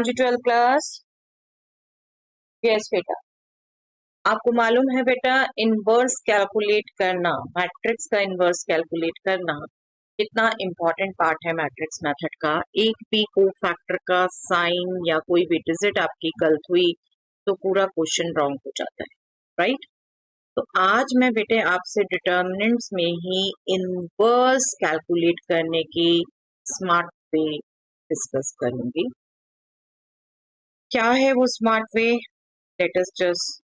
जी 12 class. Yes बेटा, आपको मालूम है बेटा इनवर्स कैलकुलेट करना, मैट्रिक्स का इनवर्स कैलकुलेट करना कितना इम्पोर्टेंट पार्ट है मैट्रिक्स मेथड का। एक भी को फैक्टर का साइन या कोई भी डिजिट आपकी गलत हुई तो पूरा क्वेश्चन रॉन्ग हो जाता है, राइट। तो आज मैं बेटे आपसे डिटर्मिनेंट्स में ही इनवर्स कैलकुलेट करने की स्मार्ट वे डिस्कस करूंगी। क्या है वो smart way? Let us just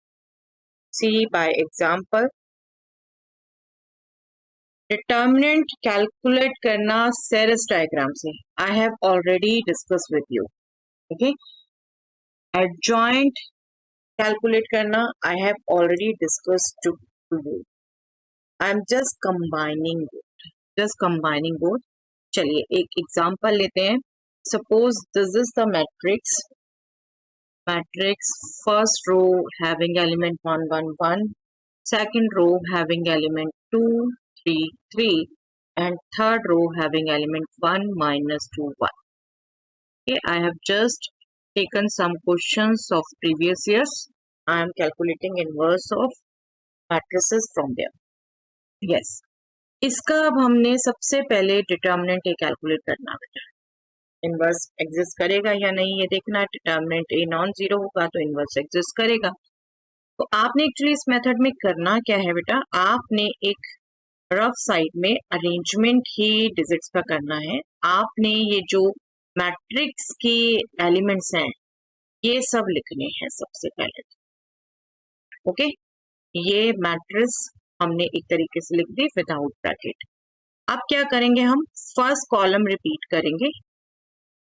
see by example। Determinant calculate करना सेरेस डायग्राम से I have already discuss with you, okay. Adjoint calculate करना I have already discuss to you. I am just combining both. चलिए एक example लेते हैं। Suppose this is the matrix first row having element 1 1 1, second row having element 2 3 3, and third row having element 1 minus 2 1. Okay, I have just taken some questions of previous years. I am calculating inverse of matrices from there. Yes, इसका अब हमने सबसे पहले determinant ए calculate करना है। Inverse exist करेगा या नहीं ये देखना है। डिटर्मिनेंट ए नॉन जीरो होगा तो इनवर्स एग्जिस्ट करेगा। तो आपने एक्चुअली इस मेथड में करना क्या है बेटा, आपने एक रफ साइड में अरेंजमेंट ही डिजिट्स का करना है। आपने ये जो मैट्रिक्स के एलिमेंट्स हैं ये सब लिखने हैं सबसे पहले, ओके। ये मैट्रिक्स हमने एक तरीके से लिख दी विदाउट ब्रैकेट। अब क्या करेंगे, हम फर्स्ट कॉलम रिपीट करेंगे,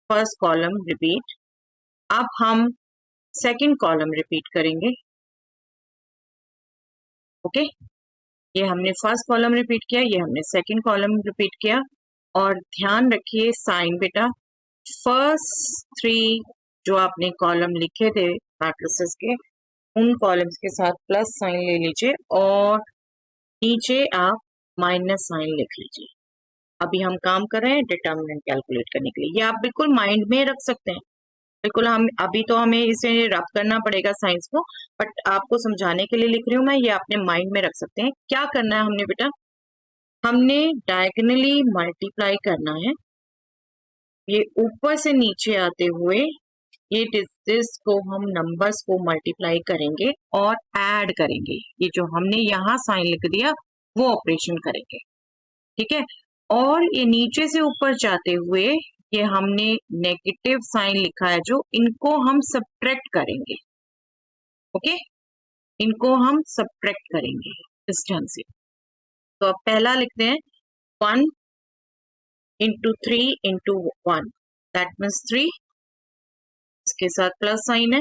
फर्स्ट कॉलम रिपीट। अब हम सेकंड कॉलम रिपीट करेंगे, ओके। ये हमने फर्स्ट कॉलम रिपीट किया, ये हमने सेकंड कॉलम रिपीट किया। और ध्यान रखिए साइन बेटा, फर्स्ट थ्री जो आपने कॉलम लिखे थे मैट्रिसेस के उन कॉलम्स के साथ प्लस साइन ले लीजिए और नीचे आप माइनस साइन लिख लीजिए। अभी हम काम कर रहे हैं डिटर्मिनेंट कैलकुलेट करने के लिए। ये आप बिल्कुल माइंड में रख सकते हैं, बिल्कुल। हम अभी तो हमें इसे रब करना पड़ेगा साइंस को, बट आपको समझाने के लिए लिख रही हूँ मैं। ये अपने माइंड में रख सकते हैं। क्या करना है हमने बेटा, हमने डायगोनली मल्टीप्लाई करना है। ये ऊपर से नीचे आते हुए ये डिजिट्स को हम नंबर्स को मल्टीप्लाई करेंगे और ऐड करेंगे। ये जो हमने यहाँ साइन लिख दिया वो ऑपरेशन करेंगे, ठीक है। और ये नीचे से ऊपर जाते हुए ये हमने नेगेटिव साइन लिखा है जो इनको हम सब्ट्रैक्ट करेंगे, ओके। इनको हम सब्ट्रैक्ट करेंगे इस ढंग से। तो अब पहला लिखते हैं 1 इंटू 3 इंटू 1, दैट मीन्स 3, इसके साथ प्लस साइन है।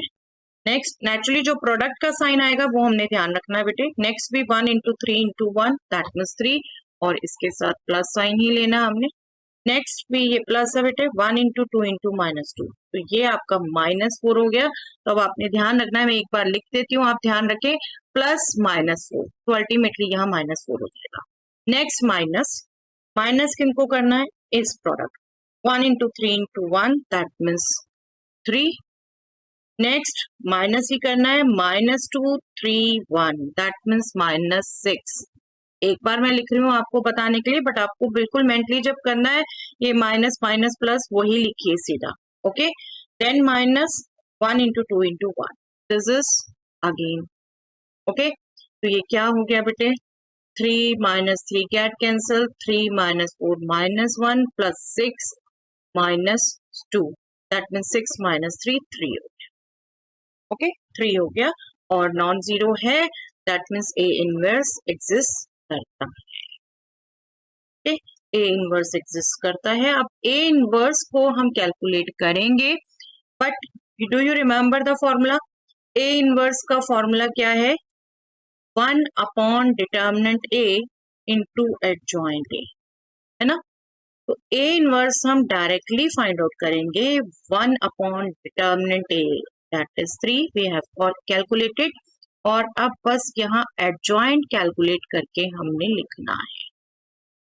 नेक्स्ट नेचुरली जो प्रोडक्ट का साइन आएगा वो हमने ध्यान रखना है बेटे। नेक्स्ट भी 1 इंटू 3 इंटू 1, दैट मीन्स 3, और इसके साथ प्लस साइन ही लेना हमने। नेक्स्ट भी ये प्लस है बेटे, 1 इंटू 2 इंटू -2, तो ये आपका -4 हो गया। तो अब आपने ध्यान रखना है, मैं एक बार लिख देती हूँ, आप ध्यान रखें, प्लस -4, तो अल्टीमेटली यहाँ -4 हो जाएगा। नेक्स्ट माइनस किनको करना है, इस product 1 into 3 into 1, that means 3। Next minus ही करना है, -2 3 1, दैट मीन्स -6। एक बार मैं लिख रही हूँ आपको बताने के लिए, बट आपको बिल्कुल मेंटली जब करना है ये माइनस माइनस प्लस वही लिखिए सीधा, okay. Then -1 into 2 into 1, this is again, okay. तो ये क्या हो गया बेटे, 3 -3 get cancel, 3 -4 -1 plus 6 -2, that means 6 -3 3 हो गया, ओके। 3 हो गया और नॉन जीरो है, that means A inverse exist करता है, ए इनवर्स एग्जिस्ट करता है। अब ए इनवर्स को हम कैलकुलेट करेंगे, but do you remember the formula? A inverse का फॉर्मूला क्या है, 1 upon determinant A into adjoint A, है ना। तो ए इनवर्स हम डायरेक्टली फाइंड आउट करेंगे, 1 upon determinant A, that is 3, we have calculated. और अब बस यहाँ एडजॉइंट कैलकुलेट करके हमने लिखना है।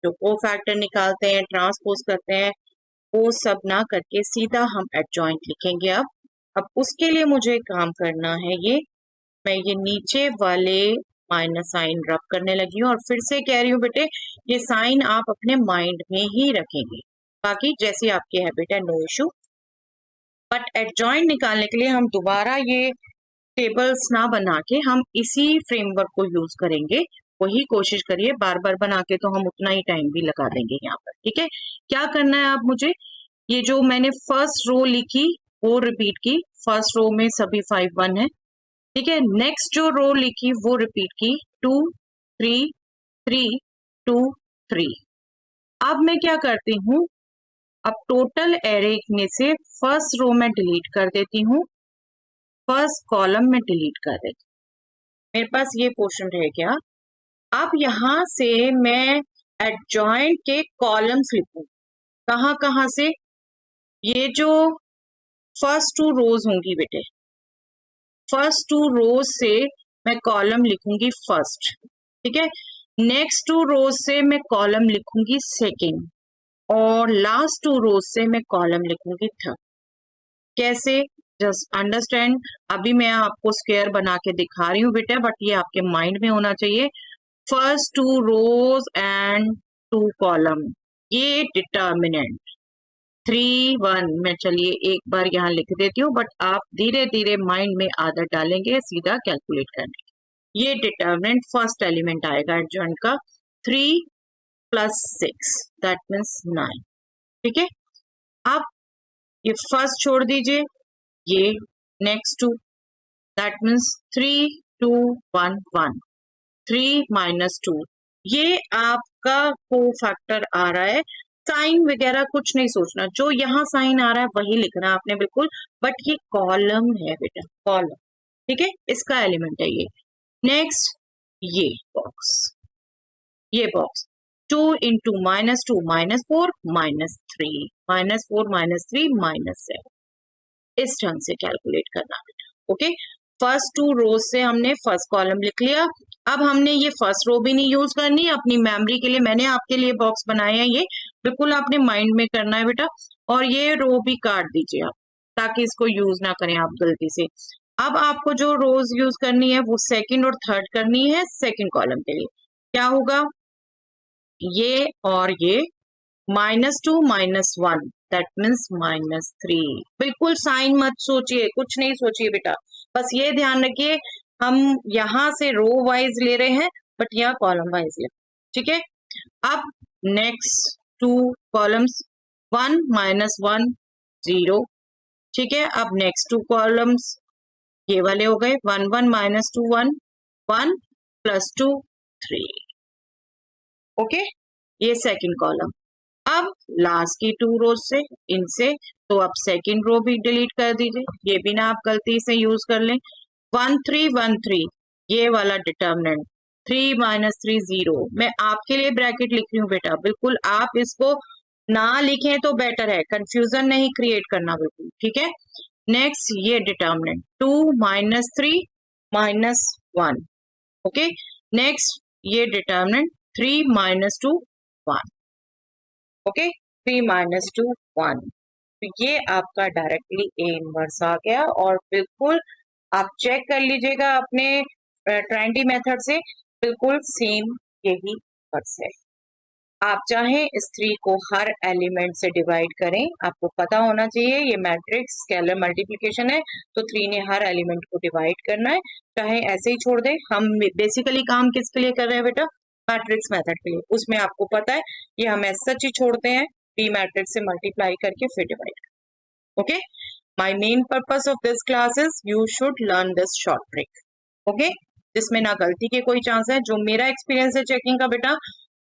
जो को फैक्टर निकालते हैं, ट्रांसपोज करते हैं, वो सब ना करके सीधा हम एडजॉइंट लिखेंगे अब अब उसके लिए मुझे काम करना है, ये मैं ये नीचे वाले माइनस साइन रब करने लगी हूँ और फिर से कह रही हूँ बेटे ये साइन आप अपने माइंड में ही रखेंगे, बाकी जैसी आपकी हैबिट है नो इशू। बट एडजॉइंट निकालने के लिए हम दोबारा ये टेबल्स ना बना के हम इसी फ्रेमवर्क को यूज करेंगे। वही कोशिश करिए, बार बार बना के तो हम उतना ही टाइम भी लगा देंगे यहाँ पर। ठीक है, क्या करना है आप मुझे, ये जो मैंने फर्स्ट रो लिखी वो रिपीट की, फर्स्ट रो में सभी 5 1 है। ठीक है, नेक्स्ट जो रो लिखी वो रिपीट की 2 3 3 2 3। अब मैं क्या करती हूँ, अब टोटल एरे में से फर्स्ट रो में डिलीट कर देती हूँ, फर्स्ट कॉलम में डिलीट कर देती हूँ, मेरे पास ये पोर्शन रह गया। अब यहाँ से मैं एडजॉइंट के कॉलम्स लिखूं, कहाँ कहाँ से, ये जो फर्स्ट 2 रोज होंगी बेटे, फर्स्ट 2 रोज से मैं कॉलम लिखूंगी फर्स्ट। ठीक है, नेक्स्ट 2 रोज से मैं कॉलम लिखूंगी सेकंड और लास्ट 2 रोज से मैं कॉलम लिखूंगी थर्ड। कैसे, जस्ट अंडरस्टैंड। अभी मैं आपको स्क्वायर बना के दिखा रही हूँ बेटा, बट ये आपके माइंड में होना चाहिए। फर्स्ट 2 रोज एंड 2 कॉलम, ये डिटर्मिनेंट 3 1 मैं चलिए एक बार यहाँ लिख देती हूँ, बट आप धीरे धीरे माइंड में आदत डालेंगे सीधा कैलकुलेट करने की। ये डिटर्मिनेंट फर्स्ट एलिमेंट आएगा एडजॉइंट का, 3 + 6 दैट मीन्स 9। ठीक है, अब ये फर्स्ट छोड़ दीजिए, ये नेक्स्ट 2 दैट मीन्स 3 2 1 1, 3 - 2, ये आपका को फैक्टर आ रहा है। साइन वगैरह कुछ नहीं सोचना, जो यहाँ साइन आ रहा है वही लिखना आपने बिल्कुल, बट ये कॉलम है बेटा, कॉलम। ठीक है, इसका एलिमेंट है ये। नेक्स्ट ये बॉक्स, ये बॉक्स 2 × -2 -4 -3 -4 -3 -7, इस ढंग से कैलकुलेट करना बेटा। ओके, फर्स्ट 2 रोज से हमने फर्स्ट कॉलम लिख लिया। अब हमने ये फर्स्ट रो भी नहीं यूज करनी, अपनी मेमोरी के लिए मैंने आपके लिए बॉक्स बनाया है, ये बिल्कुल आपने माइंड में करना है बेटा। और ये रो भी काट दीजिए आप, ताकि इसको यूज ना करें आप गलती से। अब आपको जो रोज यूज करनी है वो सेकंड और थर्ड करनी है सेकंड कॉलम के लिए। क्या होगा, ये और ये -2 - 1 दैट मीन्स -3। बिल्कुल साइन मत सोचिए, कुछ नहीं सोचिए बेटा, बस ये ध्यान रखिए हम यहाँ से रो वाइज ले रहे हैं, बट यहाँ कॉलम वाइज ले। ठीक है, अब नेक्स्ट 2 कॉलम्स 1 - 1 0। ठीक है, अब नेक्स्ट 2 कॉलम्स ये वाले हो गए, 1 1 - 2 1 1 + 2 3। ओके, ये सेकंड कॉलम। अब लास्ट की 2 रोज से, इनसे तो अब सेकंड रो भी डिलीट कर दीजिए, ये भी ना आप गलती से यूज कर लें। 1 3 1 3, ये वाला डिटर्मिनेंट 3 - 3 0, मैं आपके लिए ब्रैकेट लिख रही हूँ बेटा, बिल्कुल आप इसको ना लिखें तो बेटर है, कंफ्यूजन नहीं क्रिएट करना बिल्कुल। ठीक है, नेक्स्ट ये डिटर्मिनेंट 2 - 3 -1। ओके, नेक्स्ट ये डिटर्मिनेंट 3 - 2 1। ओके, 3 - 2 1, तो ये आपका डायरेक्टली ए इनवर्स आ गया। और बिल्कुल आप चेक कर लीजिएगा अपने ट्रेंडी मेथड से, बिल्कुल सेम यही वर्स है। आप चाहें इस 3 को हर एलिमेंट से डिवाइड करें, आपको पता होना चाहिए ये मैट्रिक्स स्केलर मल्टीप्लिकेशन है, तो 3 ने हर एलिमेंट को डिवाइड करना है, चाहे ऐसे ही छोड़ दें। हम बेसिकली काम किसके लिए कर रहे हैं बेटा, मैट्रिक्स मेथड के लिए, उसमें आपको पता है ये हम ऐसा ही छोड़ते हैं, बी मैट्रिक्स से मल्टीप्लाई करके फिर divide. Okay, my main purpose of this class is you should learn this short trick. Okay, जिसमें ना गलती के कोई चांस है। जो मेरा एक्सपीरियंस है चेकिंग का बेटा,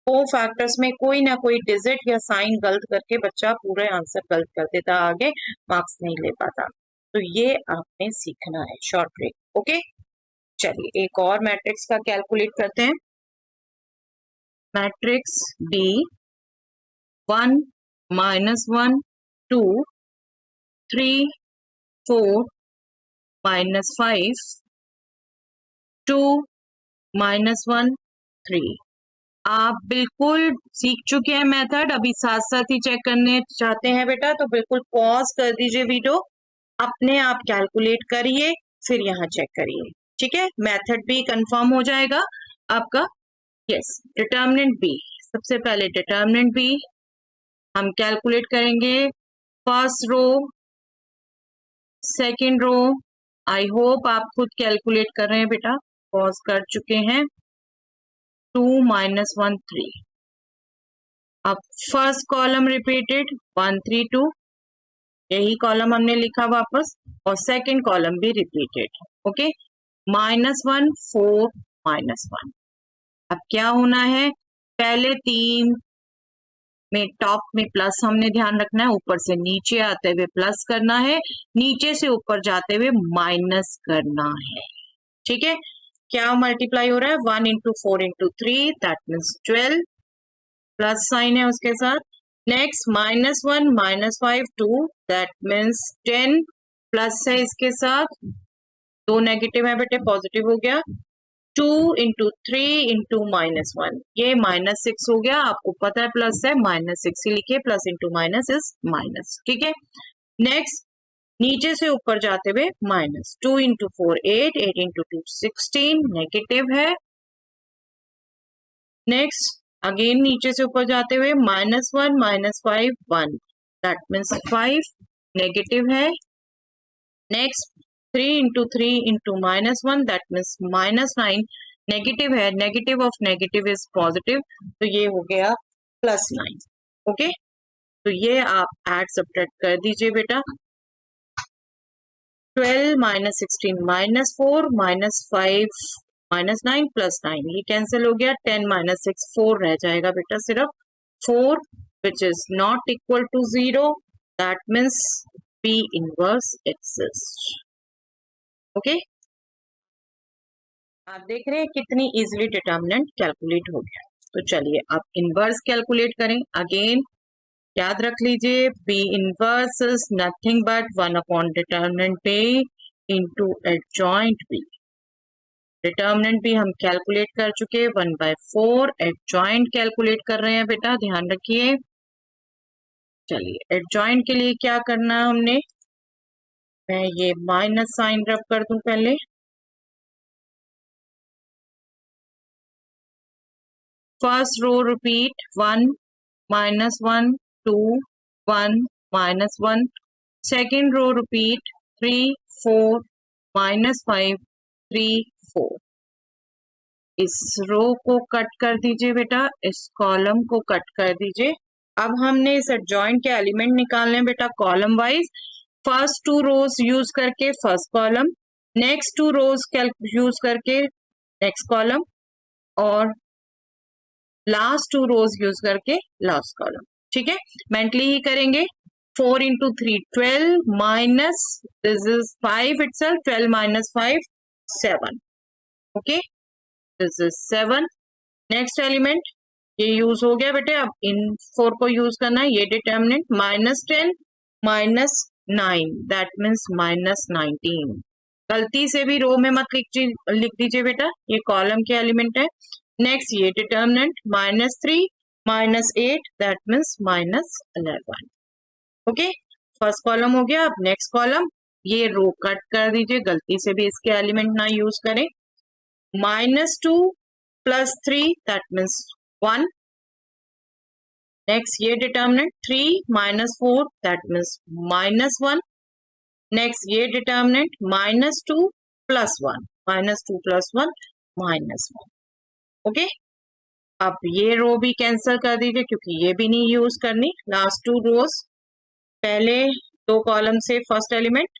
4 फैक्टर्स में कोई ना कोई डिजिट या साइन गलत करके बच्चा पूरे आंसर गलत कर देता, आगे मार्क्स नहीं ले पाता। तो ये आपने सीखना है शॉर्ट ट्रिक। ओके, चलिए एक और मैट्रिक्स का कैलकुलेट करते हैं। Matrix B 1 - 1 2 3 4 -5 2 -1 3। आप बिल्कुल सीख चुके हैं मेथड, अभी साथ साथ ही चेक करने चाहते हैं बेटा, तो बिल्कुल पॉज कर दीजिए वीडियो अपने आप कैलकुलेट करिए, फिर यहाँ चेक करिए, ठीक है। मेथड भी कंफर्म हो जाएगा आपका। यस, डिटर्मिनेंट बी, सबसे पहले डिटर्मिनेंट बी हम कैलकुलेट करेंगे। First row, second row, I hope आप खुद कैलकुलेट कर रहे हैं बेटा, पॉज कर चुके हैं। 2 - 1 3। अब फर्स्ट कॉलम रिपीटेड 1 3 2, यही कॉलम हमने लिखा वापस, और सेकेंड कॉलम भी रिपीटेड। ओके, -1 4 -1। अब क्या होना है, पहले 3 में टॉप में प्लस हमने ध्यान रखना है, ऊपर से नीचे आते हुए प्लस करना है, नीचे से ऊपर जाते हुए माइनस करना है, ठीक है। क्या मल्टीप्लाई हो रहा है, 1 × 4 × 3, दैट मीन्स 12, प्लस साइन है उसके साथ। नेक्स्ट -1 -5 2, दैट मीन्स 10, प्लस है इसके साथ, दो नेगेटिव है बेटे, पॉजिटिव हो गया। 2 × 3 × -1, ये -6 हो गया, आपको पता है प्लस है, -6 ही लिखिए, plus into minus is minus, ठीक है। नेक्स्ट नीचे से ऊपर जाते हुए माइनस, 2 × 4 8, 8 × 2 16, नेगेटिव है। नेक्स्ट अगेन नीचे से ऊपर जाते हुए -1 -5 1, दैट मीन्स 5, नेगेटिव है। नेक्स्ट 3 × 3 × -1, दैट मीन्स -9, नेगेटिव है, negative of negative is positive, तो ये हो गया +9। ओके, तो ये आप ऐड सब्ट्रैक्ट कर दीजिए बेटा। 12 - 16 -4 -5 -9 +9, ये कैंसिल हो गया। 10 - 6 4 रह जाएगा बेटा, सिर्फ 4, which is not equal to 0, that means P inverse exists। ओके, आप देख रहे हैं कितनी इजीली डिटर्मिनेंट कैलकुलेट हो गया। तो चलिए अब इनवर्स कैलकुलेट करें। अगेन याद रख लीजिए, P inverse is nothing but 1 determinant A into adjoint B। Determinant भी हम कैलकुलेट कर चुके, 1/4, एडजॉइंट कैलकुलेट कर रहे हैं बेटा, ध्यान रखिए। चलिए एडजॉइंट के लिए क्या करना है हमने, मैं ये माइनस साइन रब कर दूं पहले। First row repeat 1 -1 2 1 -1, second row repeat 3 4 -5 3 4। इस रो को कट कर दीजिए बेटा, इस कॉलम को कट कर दीजिए। अब हमने इस एडजॉइंट के एलिमेंट निकालने हैं बेटा कॉलम वाइज। फर्स्ट 2 रोज यूज करके फर्स्ट कॉलम, नेक्स्ट 2 रोज यूज करके नेक्स्ट कॉलम, और लास्ट 2 रोज यूज करके लास्ट कॉलम, ठीक है। मेंटली ही करेंगे। 4 × 3 12 minus this is 5 itself, 12 - 5 7, okay, this is 7। Next element ये यूज हो गया बेटे, अब इन 4 को यूज करना है। ये डिटर्मिनेंट -10 -9, दैट मीन्स -19। गलती से भी रो में मत लिख दीजिए बेटा, ये कॉलम के एलिमेंट है। नेक्स्ट ये determinant -3 -8, that means -11। Okay, first column हो गया। अब नेक्स्ट कॉलम, ये रो कट कर दीजिए, गलती से भी इसके एलिमेंट ना यूज करें। -2 + 3, दैट मीन्स 1। नेक्स्ट ये डिटर्मिनेंट 3 - 4, दैट मीन्स -1। नेक्स्ट ये डिटर्मिनेंट -2 + 1, -2 + 1 -1। ओके, अब ये रो भी कैंसिल कर दीजिए क्योंकि ये भी नहीं यूज करनी। लास्ट 2 रोज, पहले 2 कॉलम से first element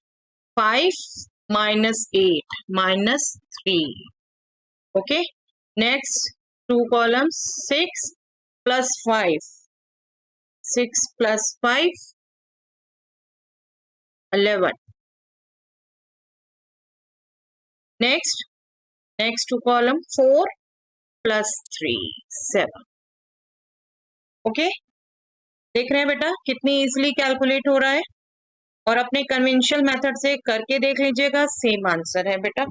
5 - 8 -3, okay. Next 2 columns 6 + 5, 6 + 5 11। Next 2 column 4 + 3 7, okay. देख रहे हैं बेटा कितनी इजीली कैलकुलेट हो रहा है, और अपने कन्वेंशनल मेथड से करके देख लीजिएगा, सेम आंसर है बेटा।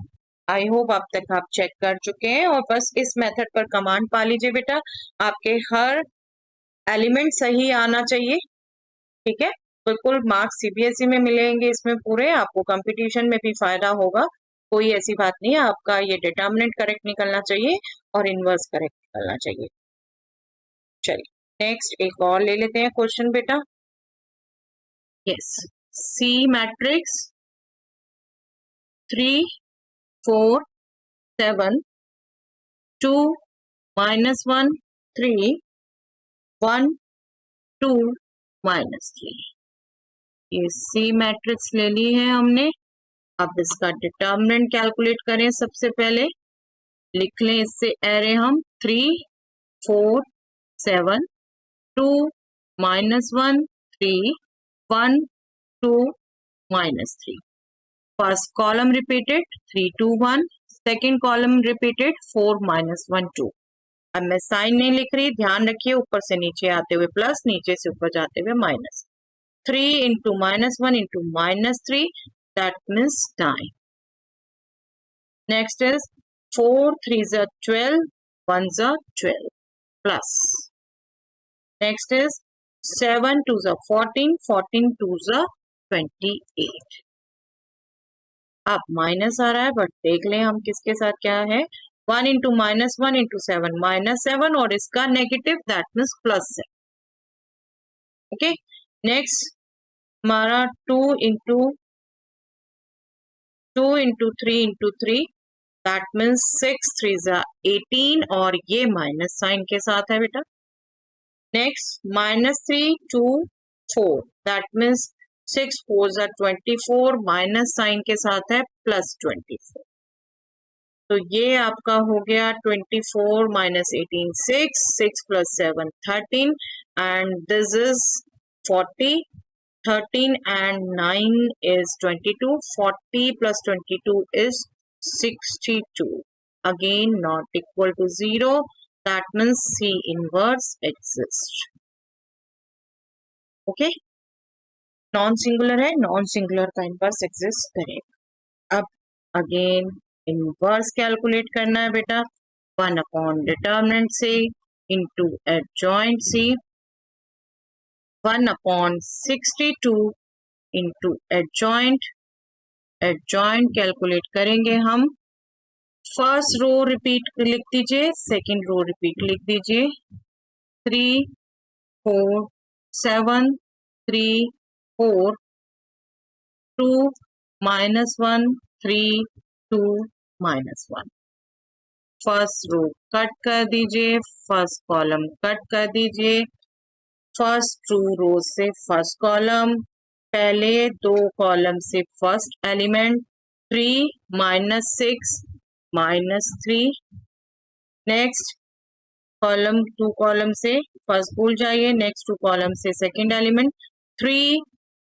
आई होप अब तक आप चेक कर चुके हैं, और बस इस मेथड पर कमांड पा लीजिए बेटा, आपके हर एलिमेंट सही आना चाहिए, ठीक है। बिल्कुल मार्क्स सीबीएसई में मिलेंगे इसमें पूरे, आपको कंपटीशन में भी फायदा होगा, कोई ऐसी बात नहीं है। आपका ये डिटर्मिनेंट करेक्ट निकलना चाहिए और इनवर्स करेक्ट निकलना चाहिए। चलिए नेक्स्ट एक और ले लेते हैं क्वेश्चन बेटा। यस, सी मैट्रिक्स 3 4 7 2 -1 3 1 2 -3, ये सी मैट्रिक्स ले ली है हमने। अब इसका डिटर्मिनेंट कैलकुलेट करें। सबसे पहले लिख लें इससे एरे हम 3 4 7 2 -1 3 1 2 -3। First column repeated 3 2 1, second column repeated 4 -1 2। अब मैं साइन नहीं लिख रही, ध्यान रखिए ऊपर से नीचे आते हुए प्लस, नीचे से ऊपर जाते हुए minus. 3 into -1 into -3, that means 9. Next is 4 3s are 12, 1s are 12 plus. Next is 7 2s are 14, 14 2s are 28. अब माइनस आ रहा है बट देख लें हम किसके साथ क्या है। 1 into -1 into 7 -7 और इसका नेगेटिव दैट मीन्स प्लस है। ओके नेक्स्ट हमारा 2 into 3 into 3, that means 6 3s are 18 और ये माइनस साइन के साथ है बेटा। Next -3 2 4, that means 6 4s are 24, minus sign के साथ है प्लस 24। तो ये आपका हो गया 24 -18 6, 6 + 7 13 and this is 40, 13 and 9 is 22, 40 plus 22 is 62. Again not equal to 0, that means C inverse exists. Okay, non singular है, नॉन सिंगुलर का इनवर्स एग्जिस्ट करेगा। अब अगेन इनवर्स कैलकुलेट करना है बेटा, 1 अपॉन डिटर्मिनेंट से इंटू एडजॉइंट सी, 1 upon 62 into adjoint. Adjoint calculate करेंगे हम, फर्स्ट रो रिपीट लिख दीजिए, सेकेंड रो रिपीट लिख दीजिए, 3 4 7 3 4 2 -1 3 2 -1। फर्स्ट रो कट कर दीजिए, फर्स्ट कॉलम कट कर दीजिए, फर्स्ट टू रो से फर्स्ट कॉलम, पहले दो कॉलम से first element 3 -6 -3। Next column two column से फर्स्ट भूल जाइए, नेक्स्ट टू कॉलम से सेकंड एलिमेंट 3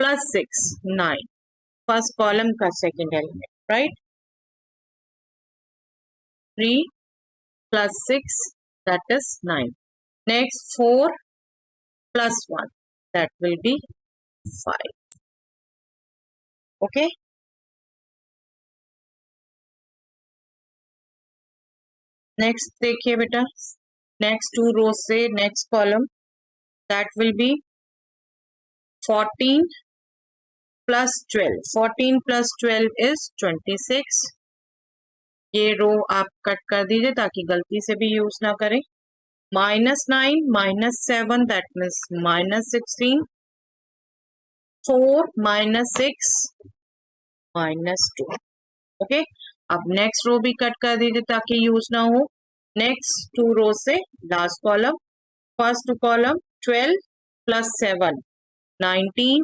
+ 6 9, फर्स्ट कॉलम का second element right, 3 + 6 that is 9। next 4 + 1 that will be 5। okay, next देखिए बेटा, नेक्स्ट टू रो से next column that will be 14 + 12, 14 + 12 is 26। ये रो आप कट कर दीजिए ताकि गलती से भी यूज ना करें। -9 -7 दैट मीन्स -16, 4 -6 -2। ओके, अब नेक्स्ट रो भी कट कर दीजिए ताकि यूज ना हो। नेक्स्ट टू रो से last column, first column 12 + 7 19,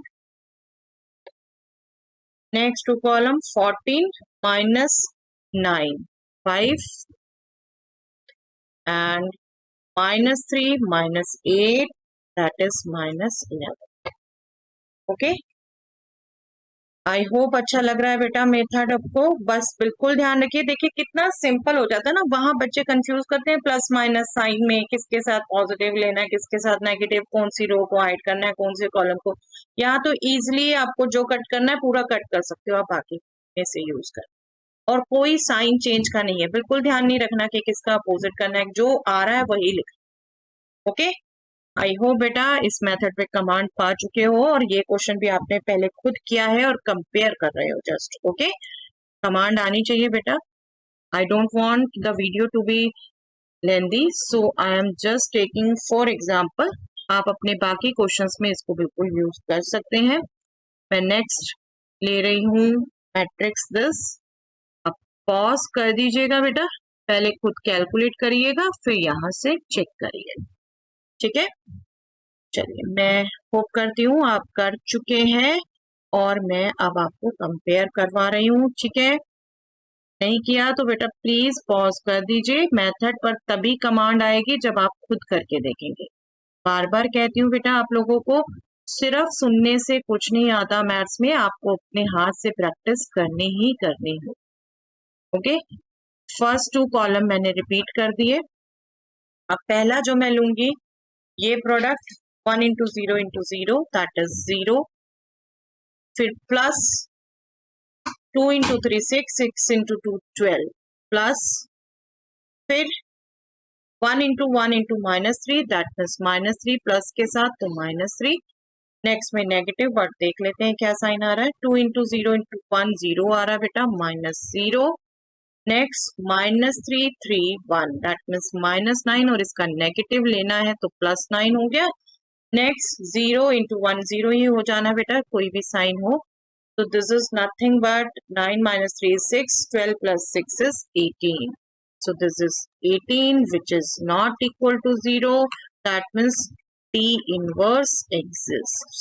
next to column 14 -9 5 and -3 -8 that is -11। Okay, I hope अच्छा लग रहा है बेटा मेथड आपको। बस बिल्कुल ध्यान रखिए, देखिए कितना सिंपल हो जाता है ना, वहां बच्चे कंफ्यूज करते हैं प्लस माइनस साइन में, किसके साथ पॉजिटिव लेना है किसके साथ नेगेटिव, कौन सी रो को हाइड करना है कौन से कॉलम को। यहाँ तो इजिली आपको जो कट करना है पूरा कट कर सकते हो आप, बाकी में से यूज कर, और कोई साइन चेंज का नहीं है। बिल्कुल ध्यान नहीं रखना कि किसका अपोजिट करना है, जो आ रहा है वही लिख। ओके, आई होप बेटा इस मेथड पे कमांड पा चुके हो और ये क्वेश्चन भी आपने पहले खुद किया है और कंपेयर कर रहे हो जस्ट ओके। कमांड आनी चाहिए बेटा। I don't want the video to be lengthy so I am just taking for example. आप अपने बाकी क्वेश्चंस में इसको बिल्कुल यूज कर सकते हैं। मैं नेक्स्ट ले रही हूँ मैट्रिक्स दिस। अब पॉज कर दीजिएगा बेटा, पहले खुद कैलकुलेट करिएगा फिर यहाँ से चेक करिए, ठीक है। चलिए मैं होप करती हूँ आप कर चुके हैं और मैं अब आपको कंपेयर करवा रही हूँ, ठीक है। नहीं किया तो बेटा प्लीज पॉज कर दीजिए। मेथड पर तभी कमांड आएगी जब आप खुद करके देखेंगे। बार बार कहती हूँ बेटा आप लोगों को सिर्फ सुनने से कुछ नहीं आता मैथ्स में, आपको अपने हाथ से प्रैक्टिस करनी ही करनी है, ओके। फर्स्ट 2 कॉलम मैंने रिपीट कर दिए। अब पहला जो मैं लूंगी ये product 1 into 0 into 0 that is 0, फिर प्लस 2 into 3 6, 6 into 2 12, प्लस फिर 1 into 1 into -3 that means -3 plus के साथ तो -3। नेक्स्ट में नेगेटिव वर्ड देख लेते हैं क्या साइन आ रहा है। 2 into 0 into 1 0 आ रहा है बेटा -0। नेक्स्ट -3 3 1 दैट मीन्स -9 और इसका नेगेटिव लेना है तो +9 हो गया। नेक्स्ट 0 into 1 0 ही हो जाना बेटा कोई भी साइन हो। तो this is nothing but 9 minus 3 is 6, 12 plus 6 is 18. So this is 18 which is not equal to 0. That means T inverse exists.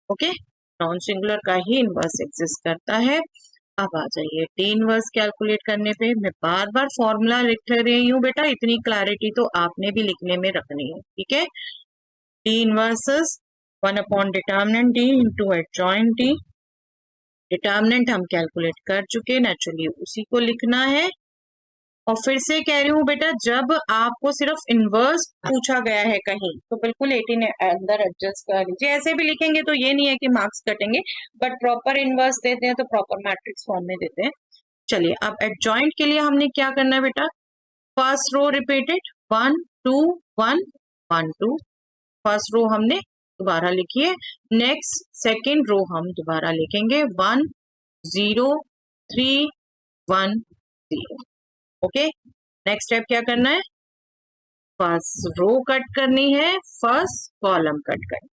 Okay? Non singular का ही इनवर्स एग्जिस्ट करता है। अब आ जाइए टी इनवर्स कैलकुलेट करने पे। मैं बार बार फॉर्मूला लिख रही हूँ बेटा, इतनी क्लैरिटी तो आपने भी लिखने में रखनी है, ठीक है। T inverse is 1 upon determinant D into adjoint D. Determinant हम कैलकुलेट कर चुके, नेचुरली उसी को लिखना है। और फिर से कह रही हूँ बेटा जब आपको सिर्फ इनवर्स पूछा गया है कहीं तो बिल्कुल 18 अंदर एडजस्ट कर लीजिए। ऐसे भी लिखेंगे तो ये नहीं है कि मार्क्स कटेंगे, बट प्रॉपर इनवर्स देते हैं तो प्रॉपर मैट्रिक्स फॉर्म में देते हैं। चलिए अब एडजॉइंट के लिए हमने क्या करना है बेटा, first row repeated 1 2 1 1 2, first row हमने दोबारा लिखी है। नेक्स्ट सेकेंड रो हम दोबारा लिखेंगे 1 0 3 1 0, ओके। नेक्स्ट स्टेप क्या करना है, फर्स्ट रो कट करनी है, फर्स्ट कॉलम कट करनी,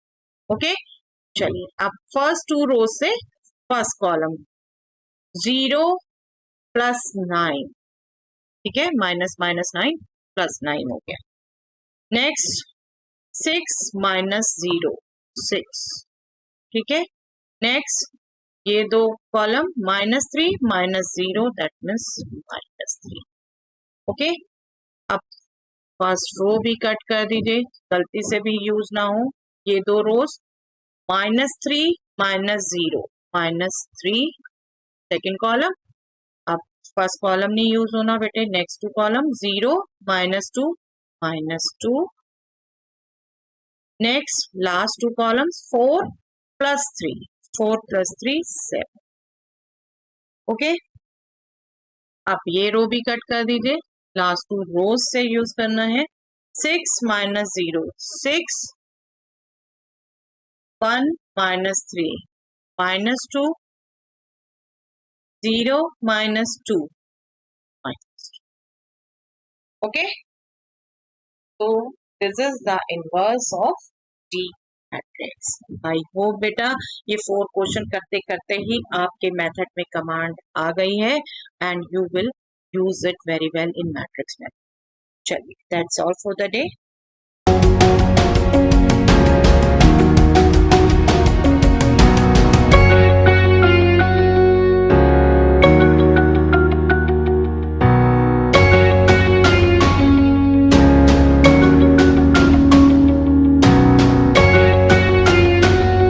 ओके। चलिए अब फर्स्ट 2 रो से फर्स्ट कॉलम 0 प्लस 9, ठीक है, माइनस माइनस 9 प्लस 9 हो गया। नेक्स्ट 6 minus 0 6, ठीक है। नेक्स्ट ये दो कॉलम -3 -0 दैट मीन्स -3, ओके। अब फर्स्ट रो भी कट कर दीजिए, गलती से भी यूज ना हो। ये दो रोज -3 -0 -3 सेकेंड कॉलम। अब फर्स्ट कॉलम नहीं यूज होना बेटे, next 2 column 0 -2 -2। Next last 2 columns 4 + 3 4 + 3 7, okay. अब ये रो भी कट कर दीजिए, लास्ट 2 रोज से यूज करना है। 6 -0 6 1 -3 -2 0 -2 -2, ओके। तो this is the inverse of D matrix. I hope बेटा ये 4 क्वेश्चन करते करते ही आपके मेथड में कमांड आ गई है and you will use it very well in matrix में। चलिए that's all for the day.